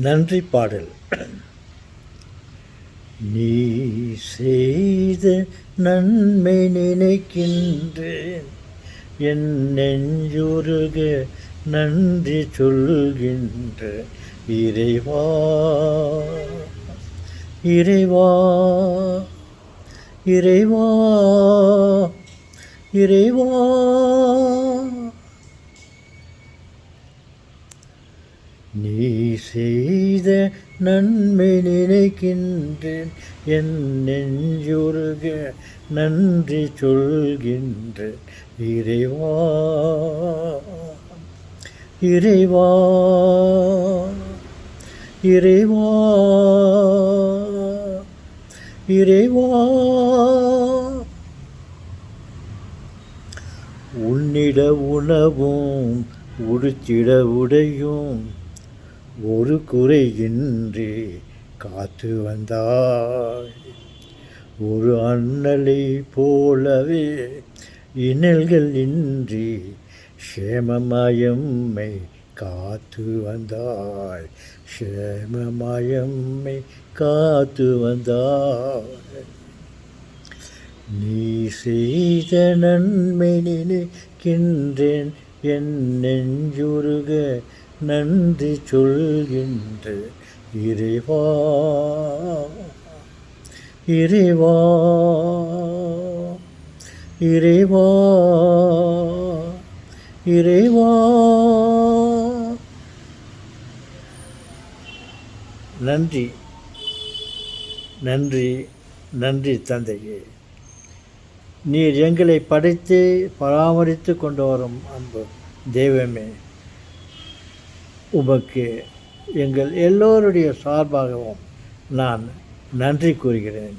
நன்றி பாடல். நீ செய்த நன்மை நினைக்கின்றேன், என் நெஞ்சுருக நன்றி சொல்கின்ற இறைவா, இறைவா, இறைவா, இறைவா. நீ செய்த நன்மை நினைக்கின்றேன், என் நெஞ்சுருக நன்றி சொல்கின்ற இறைவா, இறைவா, இறைவா, இறைவா. உன்னிட உணவும் உடுத்திட உடையும் ஒரு குறையின்றி காத்து வந்தாய். ஒரு அண்ணலை போலவே இன்னல்கள் இன்றி சேமமயம்மை காத்து வந்தாய், சேமமயம்மை காத்து வந்தாய். நீ செய்த நன்மை நினைக்கின்றேன், என் நெஞ்சுருக நன்றி சொல்கின்ற இறைவா, இறைவா, இறைவா, இறைவா. நன்றி, நன்றி, நன்றி தந்தையே. நீர் எங்களை படைத்து பராமரித்து கொண்டு வரும் அன்பு தெய்வமே, உமக்கு எங்கள் எல்லோருடைய சார்பாகவும் நான் நன்றி கூறுகிறேன்.